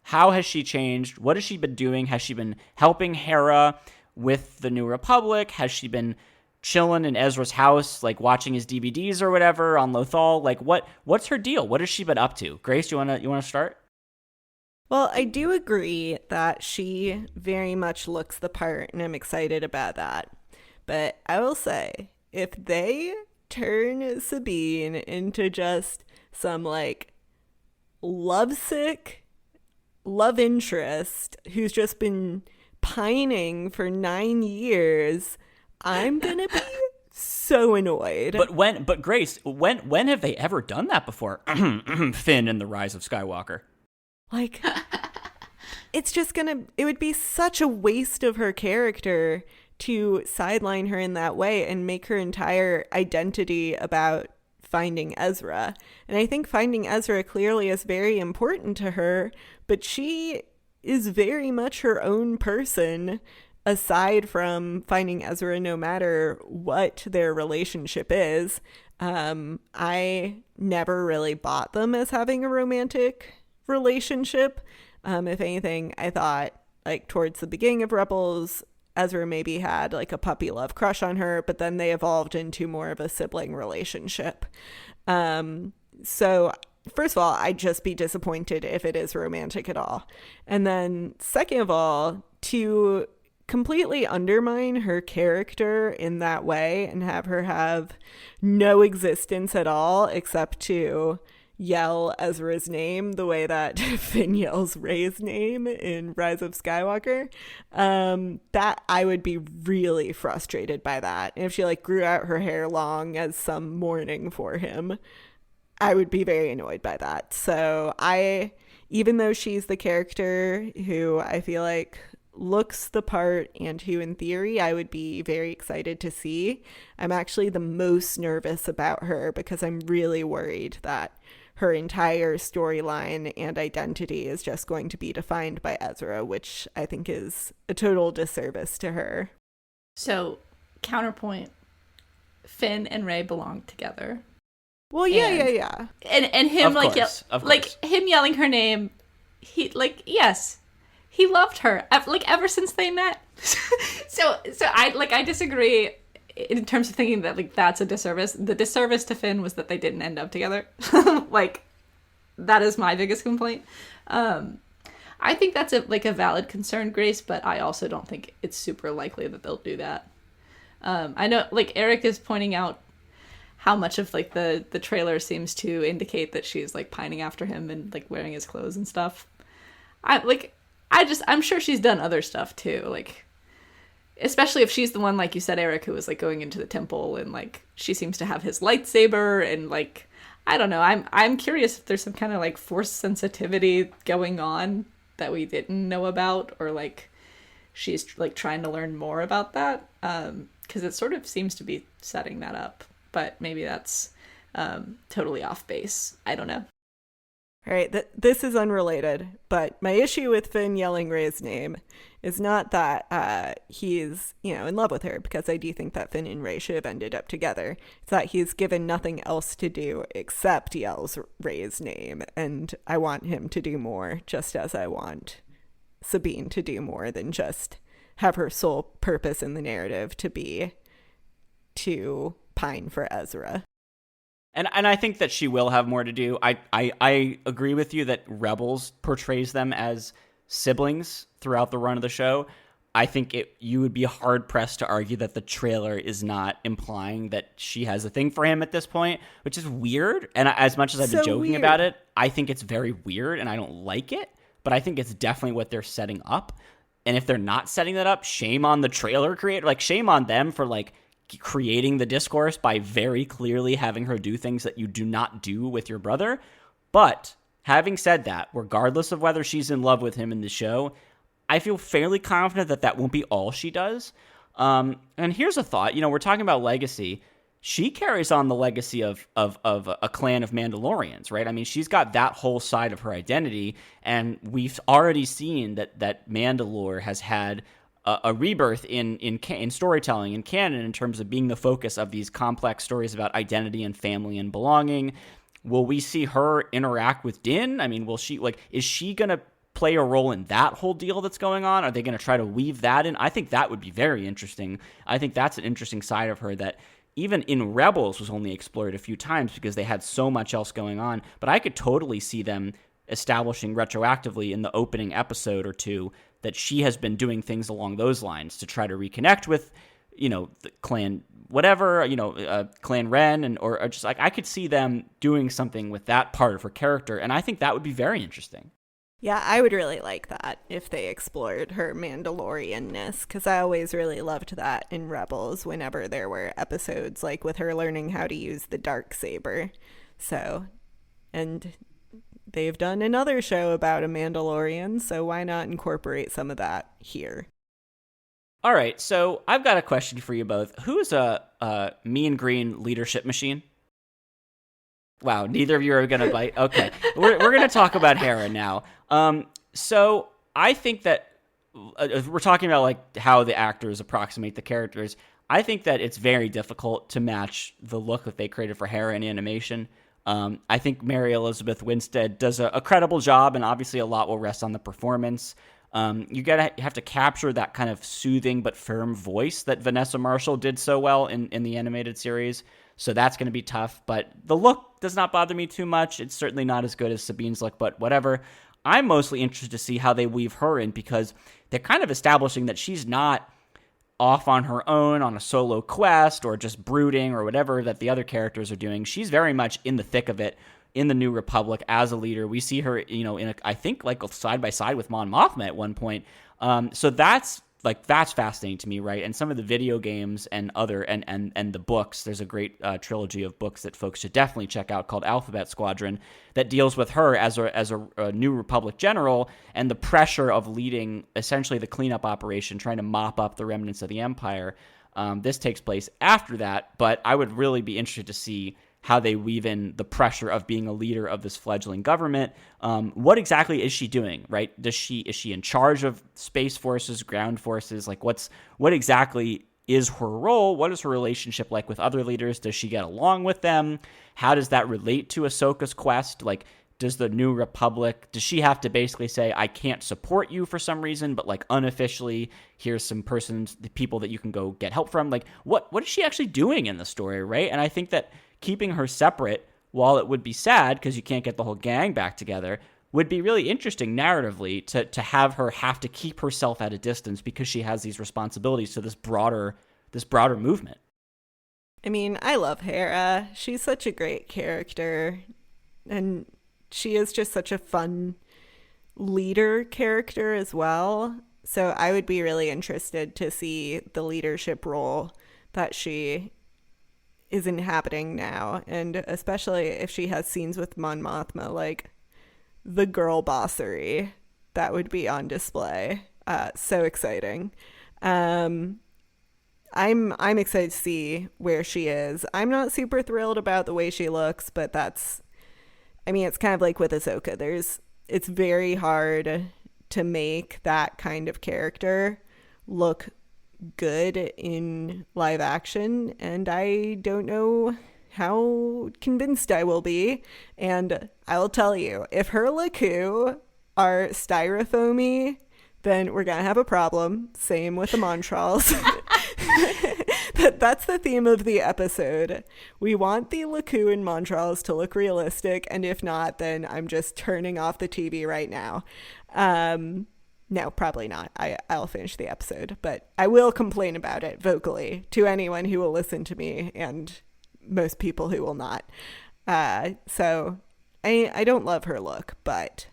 How has she changed? What has she been doing? Has she been helping Hera with the New Republic? Has she been chilling in Ezra's house, like watching his DVDs or whatever on Lothal? Like, what's her deal? What has she been up to? Grace, you wanna start? Well, I do agree that she very much looks the part, and I'm excited about that. But I will say, if they turn Sabine into just some, like, lovesick love interest who's just been pining for 9 years, I'm gonna be so annoyed. But Grace, when have they ever done that before? Finn in The Rise of Skywalker. Like, it would be such a waste of her character to sideline her in that way and make her entire identity about finding Ezra. And I think finding Ezra clearly is very important to her, but she is very much her own person aside from finding Ezra, no matter what their relationship is. I never really bought them as having a romantic relationship. If anything, I thought, like, towards the beginning of Rebels, Ezra maybe had like a puppy love crush on her, but then they evolved into more of a sibling relationship. So first of all, I'd just be disappointed if it is romantic at all. And then second of all, to completely undermine her character in that way and have her have no existence at all except to yell Ezra's name the way that Finn yells Rey's name in Rise of Skywalker, that I would be really frustrated by that. And if she like grew out her hair long as some mourning for him, I would be very annoyed by that. So even though she's the character who I feel like looks the part and who in theory I would be very excited to see, I'm actually the most nervous about her because I'm really worried that her entire storyline and identity is just going to be defined by Ezra, which I think is a total disservice to her. So, counterpoint, Finn and Rey belong together. Well, yeah. And him, him yelling her name, yes, he loved her, ever since they met. so I disagree in terms of thinking that, like, that's a disservice. The disservice to Finn was that they didn't end up together. Like, that is my biggest complaint. I think that's a valid concern, Grace, but I also don't think it's super likely that they'll do that. I know, like, Eric is pointing out how much of, like, the trailer seems to indicate that she's, like, pining after him and, like, wearing his clothes and stuff. I'm sure she's done other stuff too, like, especially if she's the one, like you said, Eric, who was, like, going into the temple and, like, she seems to have his lightsaber and, like, I don't know. I'm curious if there's some kind of, like, force sensitivity going on that we didn't know about, or, like, she's, like, trying to learn more about that, because it sort of seems to be setting that up, but maybe that's totally off base. I don't know. All right, this is unrelated, but my issue with Finn yelling Rey's name is not that he's, in love with her, because I do think that Finn and Rey should have ended up together. It's that he's given nothing else to do except yells Rey's name, and I want him to do more, just as I want Sabine to do more than just have her sole purpose in the narrative to be to pine for Ezra. And I think that she will have more to do. I agree with you that Rebels portrays them as siblings throughout the run of the show. I think you would be hard-pressed to argue that the trailer is not implying that she has a thing for him at this point, which is weird. And as much as I've been joking about it, I think it's very weird and I don't like it. But I think it's definitely what they're setting up. And if they're not setting that up, shame on the trailer creator. Like, shame on them for, like, creating the discourse by very clearly having her do things that you do not do with your brother. But having said that, regardless of whether she's in love with him in the show, I feel fairly confident that that won't be all she does. And here's a thought. We're talking about legacy. She carries on the legacy of a clan of Mandalorians, right? I mean, she's got that whole side of her identity, and we've already seen that Mandalore has had a rebirth in storytelling in canon in terms of being the focus of these complex stories about identity and family and belonging. Will we see her interact with Din? I mean, is she going to play a role in that whole deal that's going on? Are they going to try to weave that in? I think that would be very interesting. I think that's an interesting side of her that even in Rebels was only explored a few times because they had so much else going on. But I could totally see them establishing retroactively in the opening episode or two that she has been doing things along those lines to try to reconnect with, the clan, whatever, clan Wren, or just like, I could see them doing something with that part of her character. And I think that would be very interesting. Yeah, I would really like that if they explored her Mandalorian-ness, because I always really loved that in Rebels whenever there were episodes like with her learning how to use the darksaber. So, and they've done another show about a Mandalorian, so why not incorporate some of that here? All right, so I've got a question for you both. Who's a mean green leadership machine? Wow, neither of you are going to bite. Okay, we're going to talk about Hera now. So I think that we're talking about like how the actors approximate the characters. I think that it's very difficult to match the look that they created for Hera in animation. I think Mary Elizabeth Winstead does a credible job, and obviously a lot will rest on the performance. You have to capture that kind of soothing but firm voice that Vanessa Marshall did so well in the animated series. So that's going to be tough, but the look does not bother me too much. It's certainly not as good as Sabine's look, but whatever. I'm mostly interested to see how they weave her in, because they're kind of establishing that she's not off on her own on a solo quest or just brooding or whatever that the other characters are doing. She's very much in the thick of it in the New Republic as a leader. We see her, I think like side by side with Mon Mothma at one point. So that's fascinating to me, right? And some of the video games and other and the books, there's a great trilogy of books that folks should definitely check out called Alphabet Squadron that deals with her as a New Republic general and the pressure of leading essentially the cleanup operation, trying to mop up the remnants of the Empire. This takes place after that, but I would really be interested to see how they weave in the pressure of being a leader of this fledgling government. What exactly is she doing, right? Is she in charge of space forces, ground forces? Like what exactly is her role? What is her relationship like with other leaders? Does she get along with them? How does that relate to Ahsoka's quest? Like, does the New Republic, does she have to basically say, I can't support you for some reason, but like unofficially, here's some the people that you can go get help from? Like, what is she actually doing in the story, right? And I think that keeping her separate, while it would be sad because you can't get the whole gang back together, would be really interesting narratively to have her have to keep herself at a distance because she has these responsibilities to this broader movement. I mean, I love Hera. She's such a great character, and she is just such a fun leader character as well. So I would be really interested to see the leadership role that she is inhabiting now, and especially if she has scenes with Mon Mothma, like the girl bossery that would be on display. So exciting. I'm excited to see where she is. I'm not super thrilled about the way she looks, but that's I mean, it's kind of like with Ahsoka. It's very hard to make that kind of character look good in live action, and I don't know how convinced I will be. And I'll tell you, if her lekku are styrofoamy, then we're gonna have a problem. Same with the montrals. That's the theme of the episode. We want the lekku and montrals to look realistic, and if not, then I'm just turning off the TV right now. No, probably not. I'll finish the episode, but I will complain about it vocally to anyone who will listen to me, and most people who will not. So I don't love her look, but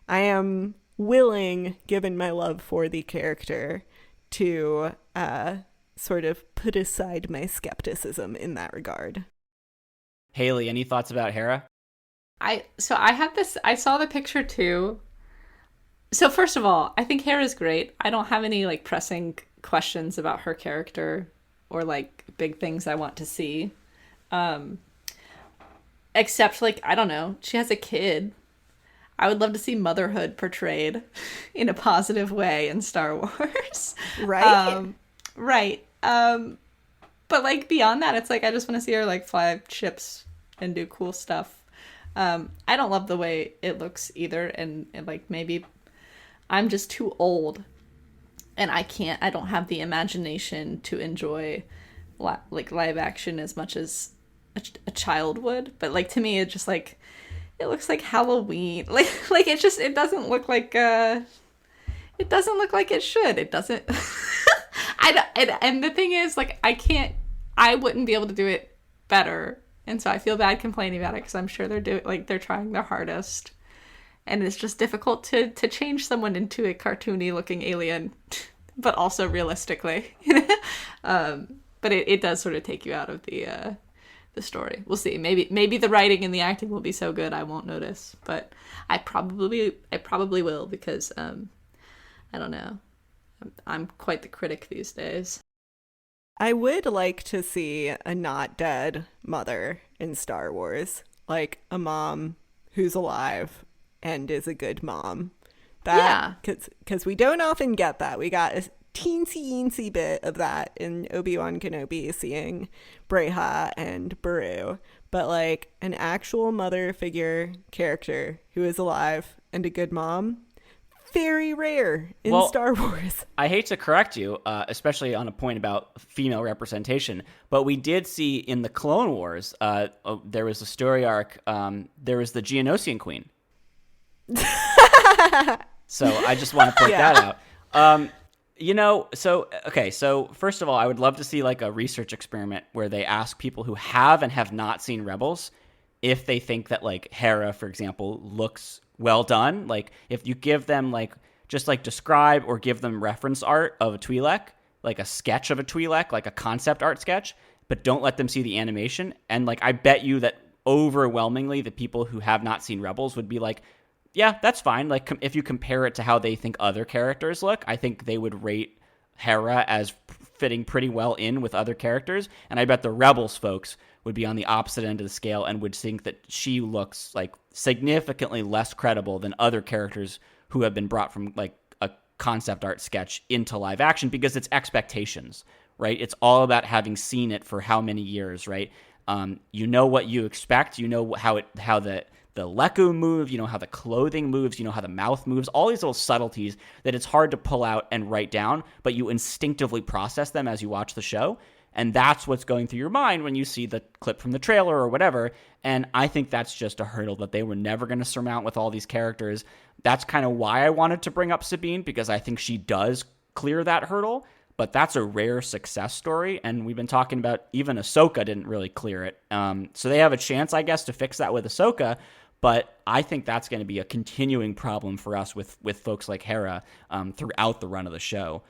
I am willing, given my love for the character, to sort of put aside my skepticism in that regard. Haley, any thoughts about Hera? I saw the picture too. So first of all, I think Hera's great. I don't have any like pressing questions about her character or like big things I want to see. Except like, I don't know, she has a kid. I would love to see motherhood portrayed in a positive way in Star Wars. Right? Right. But like beyond that, it's like I just want to see her like fly ships and do cool stuff. I don't love the way it looks either, and like maybe I'm just too old and I don't have the imagination to enjoy like live action as much as a child would. But like to me, it's just like, it looks like Halloween. Like it doesn't look like it doesn't look like it should. It doesn't. And the thing is, like, I wouldn't be able to do it better. And so I feel bad complaining about it, because I'm sure they're trying their hardest. And it's just difficult to change someone into a cartoony looking alien, but also realistically. But it does sort of take you out of the story. We'll see. Maybe the writing and the acting will be so good I won't notice, but I probably will, because I don't know. I'm quite the critic these days. I would like to see a not dead mother in Star Wars, like a mom who's alive and is a good mom. Yeah, because we don't often get that. We got a teensy bit of that in Obi-Wan Kenobi, seeing Breha and Beru, but like an actual mother figure character who is alive and a good mom, very rare in Star Wars. I hate to correct you, especially on a point about female representation, but we did see in the Clone Wars, there was a story arc, there was the Geonosian Queen. So I just want to point that out. So first of all, I would love to see like a research experiment where they ask people who have and have not seen Rebels if they think that like Hera, for example, looks well done. Like if you give them like just like describe or give them reference art of a Twi'lek, like a sketch of a Twi'lek, like a concept art sketch, but don't let them see the animation. And like I bet you that overwhelmingly the people who have not seen Rebels would be like, yeah, that's fine. Like if you compare it to how they think other characters look, I think they would rate Hera as fitting pretty well in with other characters. And I bet the Rebels folks would be on the opposite end of the scale and would think that she looks like significantly less credible than other characters who have been brought from like a concept art sketch into live action, because it's expectations, right? It's all about having seen it for how many years, right? You know what you expect. You know how the lekku move, you know how the clothing moves, you know how the mouth moves, all these little subtleties that it's hard to pull out and write down, but you instinctively process them as you watch the show. And that's what's going through your mind when you see the clip from the trailer or whatever. And I think that's just a hurdle that they were never going to surmount with all these characters. That's kind of why I wanted to bring up Sabine, because I think she does clear that hurdle. But that's a rare success story, and we've been talking about even Ahsoka didn't really clear it. So they have a chance, I guess, to fix that with Ahsoka. But I think that's going to be a continuing problem for us with folks like Hera throughout the run of the show.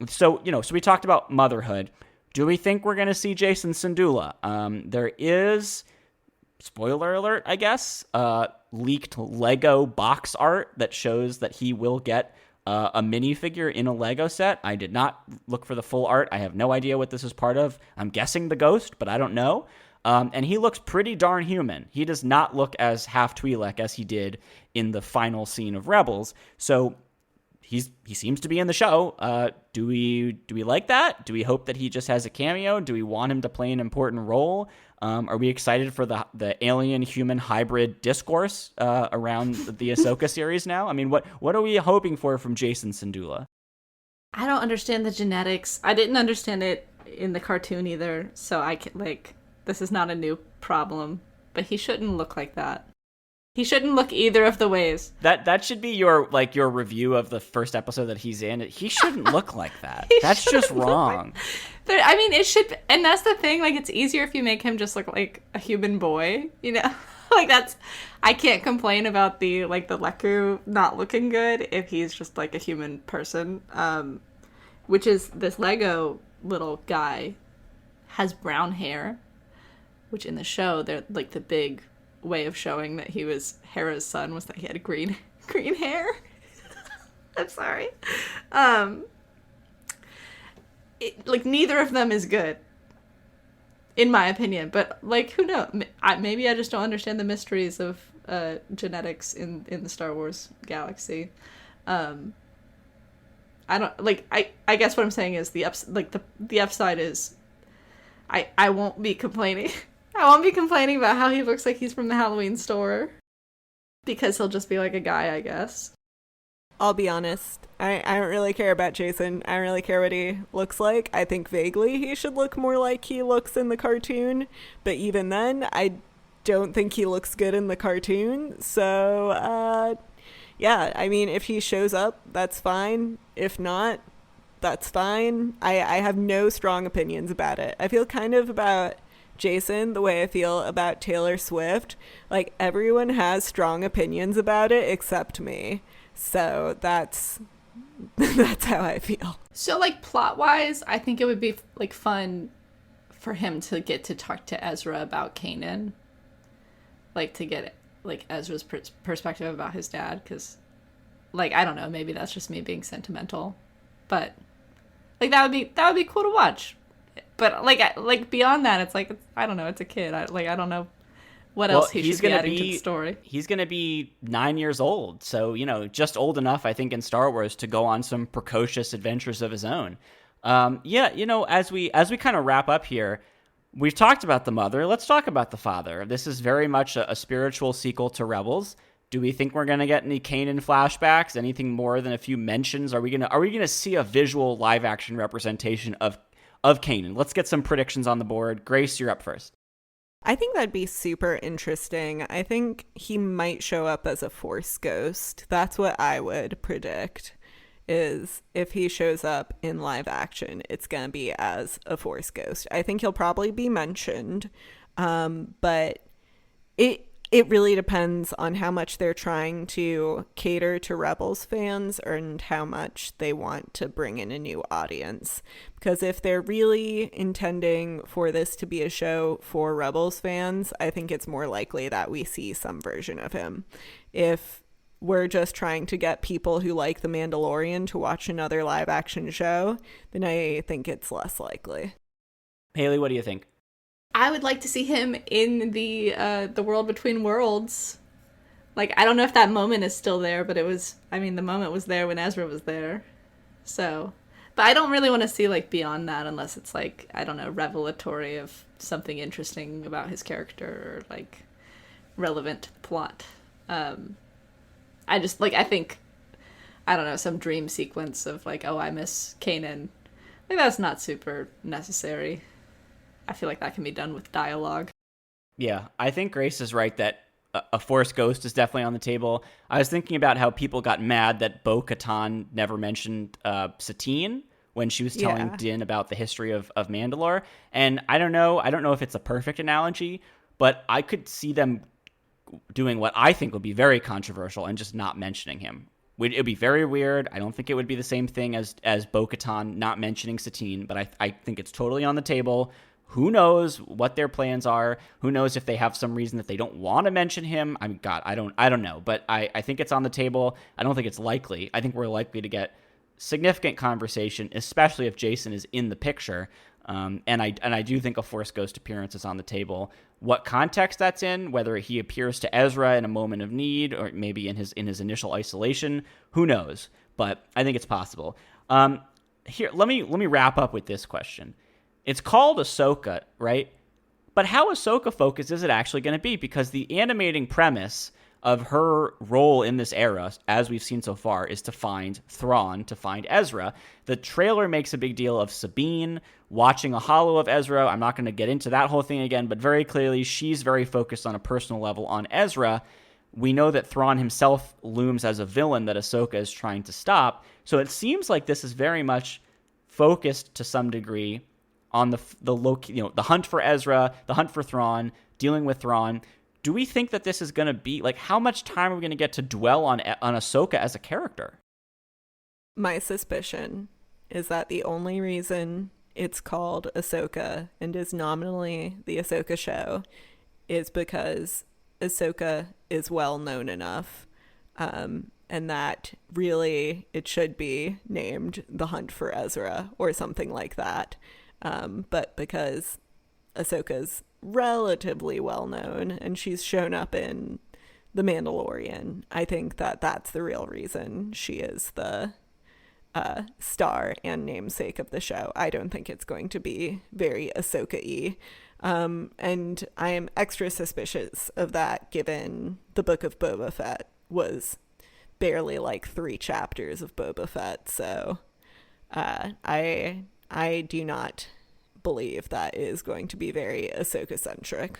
So we talked about motherhood. Do we think we're going to see Jason Syndulla? There is, spoiler alert, I guess, leaked Lego box art that shows that he will get a minifigure in a Lego set. I did not look for the full art. I have no idea what this is part of. I'm guessing the Ghost, but I don't know. And he looks pretty darn human. He does not look as half Twi'lek as he did in the final scene of Rebels. So he seems to be in the show. Do we like that? Do we hope that he just has a cameo? Do we want him to play an important role? Are we excited for the alien-human hybrid discourse around the Ahsoka series now? I mean, what are we hoping for from Jason Syndulla? I don't understand the genetics. I didn't understand it in the cartoon either, so I can, this is not a new problem. But he shouldn't look like that. He shouldn't look either of the ways. That should be your review of the first episode that he's in. He shouldn't look like that. That's just wrong. I mean, it should, and that's the thing. It's easier if you make him just look like a human boy. I can't complain about the lekku not looking good if he's just a human person. Which is this Lego little guy has brown hair, which in the show they're the big way of showing that he was Hera's son was that he had green hair. I'm sorry. Neither of them is good, in my opinion. But who knows? Maybe I just don't understand the mysteries of genetics in the Star Wars galaxy. I don't I guess what I'm saying is the upside is I won't be complaining. I won't be complaining about how he looks like he's from the Halloween store, because he'll just be like a guy, I guess. I'll be honest. I don't really care about Jason. I don't really care what he looks like. I think vaguely he should look more like he looks in the cartoon. But even then, I don't think he looks good in the cartoon. So, yeah, I mean, if he shows up, that's fine. If not, that's fine. I have no strong opinions about it. I feel kind of about Jason the way I feel about Taylor Swift. Everyone has strong opinions about it except me. So that's how I feel. So plot wise, I think it would be fun for him to get to talk to Ezra about Kanan, to get Ezra's perspective about his dad, because I don't know, maybe that's just me being sentimental, but that would be cool to watch. But beyond that, it's I don't know, it's a kid. I don't know what else he should be adding to the story. He's going to be 9 years old, so just old enough, I think, in Star Wars to go on some precocious adventures of his own. As we kind of wrap up here, we've talked about the mother. Let's talk about the father. This is very much a spiritual sequel to Rebels. Do we think we're going to get any Kanan flashbacks? Anything more than a few mentions? Are we going to see a visual live action representation of Kanan? Let's get some predictions on the board. Grace, you're up first. I think that'd be super interesting. I think he might show up as a Force ghost. That's what I would predict, is if he shows up in live action, it's going to be as a Force ghost. I think he'll probably be mentioned, but it really depends on how much they're trying to cater to Rebels fans and how much they want to bring in a new audience. Because if they're really intending for this to be a show for Rebels fans, I think it's more likely that we see some version of him. If we're just trying to get people who like The Mandalorian to watch another live action show, then I think it's less likely. Haley, what do you think? I would like to see him in the World Between Worlds. I don't know if that moment is still there, but the moment was there when Ezra was there. So, but I don't really want to see beyond that unless it's I don't know, revelatory of something interesting about his character or relevant to the plot. I just I think, I don't know, some dream sequence of oh, I miss Kanan. That's not super necessary. I feel that can be done with dialogue. Yeah, I think Grace is right that a Force ghost is definitely on the table. I was thinking about how people got mad that Bo-Katan never mentioned Satine when she was telling Din about the history of Mandalore. And I don't know if it's a perfect analogy, but I could see them doing what I think would be very controversial and just not mentioning him. It would be very weird. I don't think it would be the same thing as Bo-Katan not mentioning Satine, but I think it's totally on the table. Who knows what their plans are? Who knows if they have some reason that they don't want to mention him? I mean, God, I don't know. But I think it's on the table. I don't think it's likely. I think we're likely to get significant conversation, especially if Jason is in the picture. And I do think a Force Ghost appearance is on the table. What context that's in, whether he appears to Ezra in a moment of need or maybe in his initial isolation, who knows? But I think it's possible. Here, let me wrap up with this question. It's called Ahsoka, right? But how Ahsoka focused is it actually going to be? Because the animating premise of her role in this era, as we've seen so far, is to find Thrawn, to find Ezra. The trailer makes a big deal of Sabine watching a holo of Ezra. I'm not going to get into that whole thing again, but very clearly she's very focused on a personal level on Ezra. We know that Thrawn himself looms as a villain that Ahsoka is trying to stop. So it seems like this is very much focused to some degree on the hunt for Ezra, the hunt for Thrawn, dealing with Thrawn. Do we think that this is going to be, like, how much time are we going to get to dwell on Ahsoka as a character? My suspicion is that the only reason it's called Ahsoka and is nominally the Ahsoka show is because Ahsoka is well known enough, and that really it should be named The Hunt for Ezra or something like that. But because Ahsoka's relatively well known and she's shown up in The Mandalorian, I think that that's the real reason she is the star and namesake of the show. I don't think it's going to be very Ahsoka-y. And I am extra suspicious of that given the Book of Boba Fett was barely like 3 chapters of Boba Fett. So I do not believe that is going to be very Ahsoka-centric.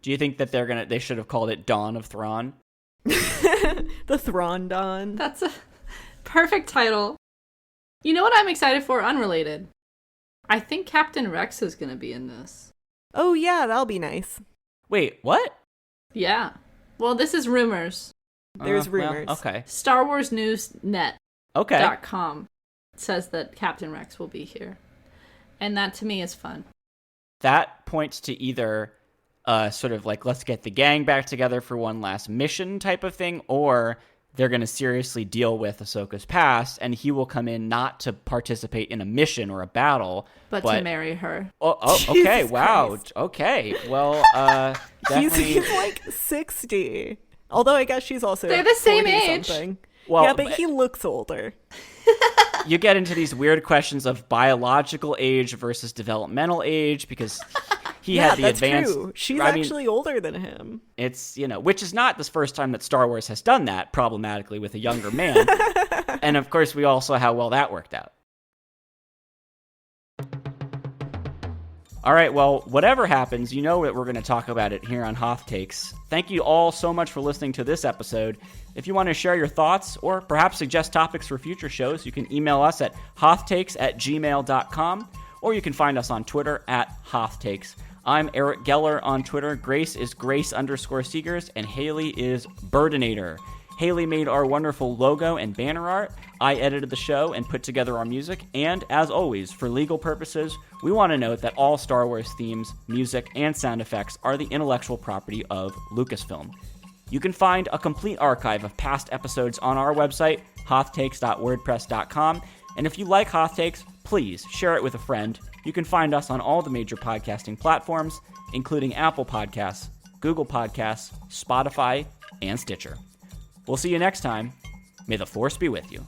Do you think that they should have called it Dawn of Thrawn? The Thrawn Dawn. That's a perfect title. You know what I'm excited for? Unrelated. I think Captain Rex is going to be in this. Oh yeah, that'll be nice. Wait, what? Yeah. Well, this is rumors. There's rumors. Well, okay. Star Wars News Net. Okay. .com says that Captain Rex will be here. And that to me is fun. That points to either sort of like, let's get the gang back together for one last mission type of thing, or they're going to seriously deal with Ahsoka's past, and he will come in not to participate in a mission or a battle, but to marry her. Oh, okay, Jesus wow, Christ. Okay, well, definitely... He's like 60. Although I guess she's also They're the same 40 age. something. Well, yeah, but he looks older. You get into these weird questions of biological age versus developmental age, because he had the advanced... True. She's actually older than him. It's, which is not the first time that Star Wars has done that problematically with a younger man. And of course, we all saw how well that worked out. All right, well, whatever happens, you know that we're going to talk about it here on Hoth Takes. Thank you all so much for listening to this episode. If you want to share your thoughts or perhaps suggest topics for future shows, you can email us at hothtakes@gmail.com, or you can find us on Twitter at hothtakes. I'm Eric Geller on Twitter. Grace is Grace_Seegers, and Haley is Burdinator. Haley made our wonderful logo and banner art. I edited the show and put together our music. And as always, for legal purposes, we want to note that all Star Wars themes, music, and sound effects are the intellectual property of Lucasfilm. You can find a complete archive of past episodes on our website, hothtakes.wordpress.com. And if you like Hoth Takes, please share it with a friend. You can find us on all the major podcasting platforms, including Apple Podcasts, Google Podcasts, Spotify, and Stitcher. We'll see you next time. May the Force be with you.